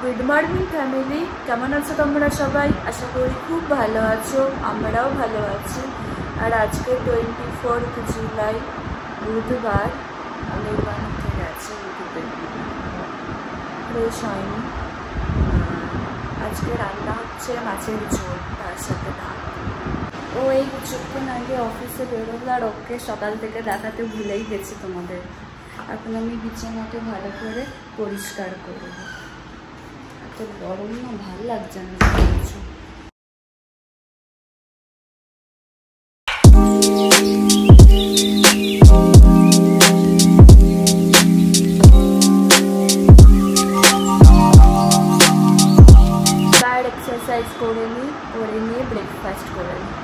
Good morning family, কেমন আছো তোমরা সবাই? আশা করি খুব ভালো আছো, আমরাও ভালো আছি। আর আজকে 24 জুলাই বুধবার, অনেকবার উঠে গেছে ইউটিউবে ফ্রেশ হয়নি। আজকে রান্না হচ্ছে মাছের ঝোল, তার সাথে ভাত। ও এই কিছুক্ষণ আগে অফিসে বেরোলো, আর ওকে সকাল থেকে দেখাতে ভুলেই গেছি তোমাদের। এখন আমি বিছানাটা ভালো করে পরিষ্কার করবো। এত গরম না, ভালো লাগছে না কিছু। এক্সারসাইজ করে নিয়ে ব্রেকফাস্ট করে নিই।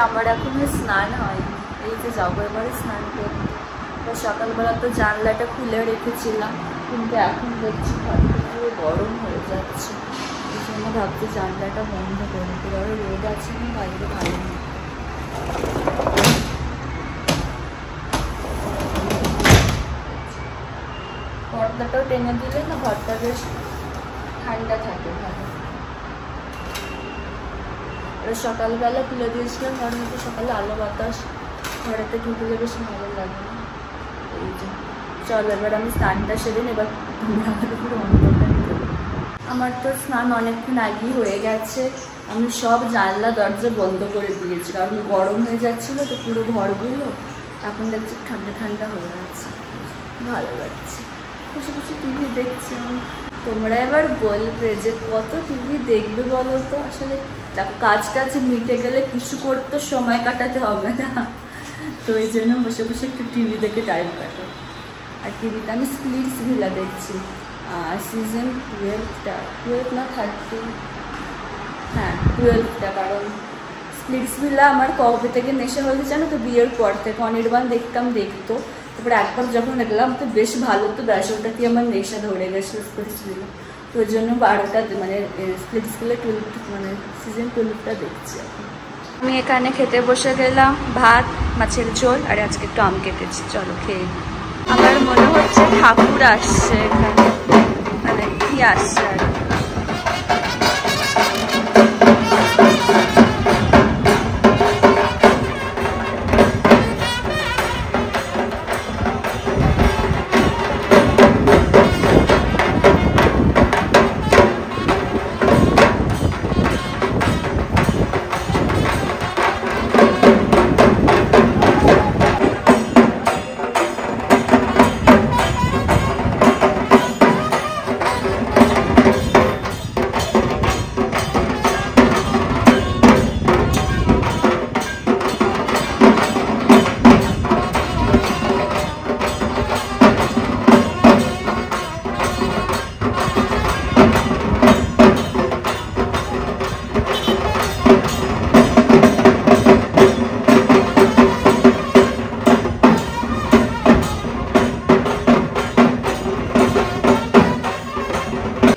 আমার এখনো স্নান হয়নি, এই যে যাবো এবারে স্নান করতে। সকালবেলা তো জানলাটা খুলে রেখেছিলাম, কিন্তু এখন দেখছি পুরো গরম হয়ে যাচ্ছে। এই জন্য ভাবছি জানলাটা বন্ধ করে দিই, আরও রোদ আছে না বাইরে, ভালো নেই। পর্দাটাও টেনে দিলে না ঘরটা বেশ ঠান্ডা থাকে, ভালো। সকালবেলা খুলে দিয়েছিলাম, কারণ একটু সকালে আলো বাতাস ঘরেতে ঢুকে বেশ ভালো লাগে না। এই যে চল এবার আমি স্নানটা সেরে এবার পুরো অন্ধকার। আমার তো স্নান অনেকক্ষণ আগেই হয়ে গেছে। আমি সব জানলা দরজা বন্ধ করে দিয়েছি, কারণ গরম হয়ে যাচ্ছিলো তো পুরো ঘরগুলো। এখন দেখছি ঠান্ডা ঠান্ডা হয়ে গেছে, ভালো লাগছে। বসে বসে টিভি দেখছি আমি। তোমরা এবার বলবে যে কত টিভি দেখবে বলো তো? আসলে দেখো, কাজ মিটে গেলে কিছু করতে সময় কাটাতে হবে না, তো এই জন্য বসে বসে একটু টিভি দেখে টাইম কাটো। আর টিভিতে আমি স্প্লিটস ভিলা দেখছি, সিজন 12 না 13, হ্যাঁ 12টা। কারণ স্প্লিটস ভিলা আমার কবে থেকে নেশা হয়েছে জানো তো? বিয়ের পর থেকে অনির্বাণ দেখতো, তারপরে একবার যখন দেখলাম তো বেশ ভালো, তো ব্যাস ওটাতে আমার নেশা ধরে গেছিলো স্প্লিটস ভিলা। তো ওই জন্য 12টা মানে স্প্লিটস ভিলা 12 মানে সিজন 12টা দেখছি এখন। আমি এখানে খেতে বসে গেলাম, ভাত, মাছের ঝোল, আর আজকে একটু আম কেটেছি। চলো খেয়ে। আমার মনে হচ্ছে ঠাকুর আসছে এখানে, মানে কি আসছে আর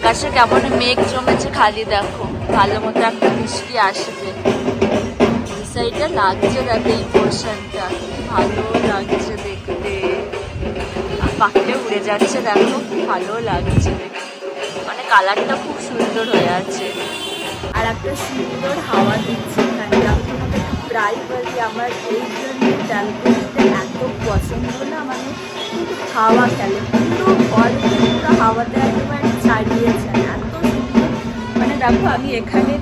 আকাশে কেমন মেঘ জমেছে খালি দেখো, ভালো মতো একটা বৃষ্টি আসবে। এই সাইডটা লাগছে দেখো, এই পোর্শনটা ভালো লাগছে দেখতে। পাখিটা উড়ে যাচ্ছে দেখো, ভালো লাগছে দেখতে, মানে কালারটা খুব সুন্দর হয়ে আছে। আর একটা সুন্দর হাওয়া দিচ্ছে এখানে। আমি তোমাকে প্রায় বলি আমার এই জন্য ব্যালকনিতে এত পছন্দ না, মানে কিন্তু হাওয়া খেলে পুরো ঘর পুরো হাওয়াতে একেবারে ছাড়িয়েছে, এত সুন্দর। মানে দেখো আমি এখানে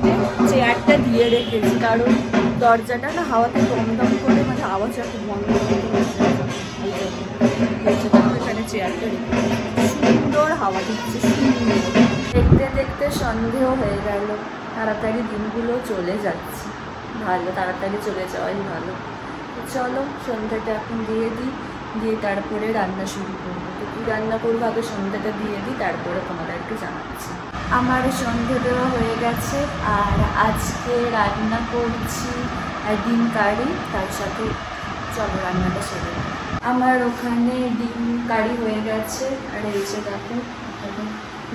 চেয়ারটা দিয়ে রেখেছি, কারণ দরজাটা না হাওয়াতে দমদম করে, মানে আওয়াজটা খুব বন্ধ করতে হচ্ছে। এখানে চেয়ারটা রেখেছি, সুন্দর হাওয়া দিচ্ছে, সুন্দর। দেখতে দেখতে সন্দেহ হয়ে গেল, তাড়াতাড়ি দিনগুলো চলে যাচ্ছে। ভালো, তাড়াতাড়ি চলে যাওয়াই ভালো। চলো সন্ধ্যাটা এখন দিয়ে দিই, দিয়ে তারপরে রান্না শুরু করবো। তো কী রান্না করবো আগে সন্ধ্যাটা দিয়ে দিই, তারপরে তোমাদেরকে জানাচ্ছি। আমার সন্ধ্যে দেওয়া হয়ে গেছে, আর আজকে রান্না করছি আর ডিম কারি, তার সাথে চলো রান্নাটা সেরে। আমার ওখানে ডিম কারি হয়ে গেছে, আর এই যে দেখো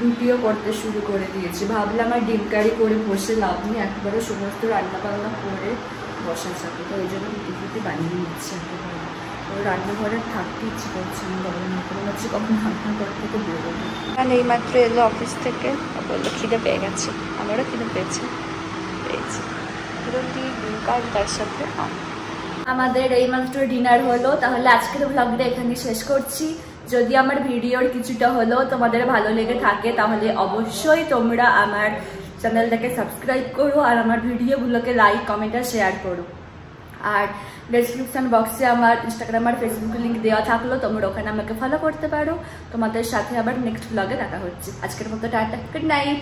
রুটিও করতে শুরু করে দিয়েছি। ভাবলাম আর ডিম কারি করে বসে লাভ নেই, একবারে সমস্ত রান্না বান্না করে বসা যাবে, তো ওই জন্য রুটি বানিয়ে নিচ্ছি একেবারে। ওই রান্নাঘরে থাকতে ইচ্ছে করছে না, গরম মনে হচ্ছে কখন রান্নাঘর থেকে বেরোবো। কারণ এইমাত্র এলো অফিস থেকে, বললো খিদে পেয়ে গেছে, আমারও খিদে পেয়েছি। রুটি ডিম কারি তার সাথে আমাদের এইমাত্র ডিনার হলো। তাহলে আজকের ব্লগটা এখানে শেষ করছি। যদি আমার ভিডিওর কিছুটা হলেও তোমাদের ভালো লেগে থাকে তাহলে অবশ্যই তোমরা আমার চ্যানেলটাকে সাবস্ক্রাইব করো, আর আমার ভিডিওগুলোকে লাইক কমেন্ট আর শেয়ার করো। আর ডেসক্রিপশন বক্সে আমার ইনস্টাগ্রাম আর ফেসবুক লিঙ্ক দেওয়া থাকলো, তোমরা ওখানে আমাকে ফলো করতে পারো। তোমাদের সাথে আবার নেক্সট ব্লগে দেখা হচ্ছে। আজকের মতো টাটা, গুড নাইট।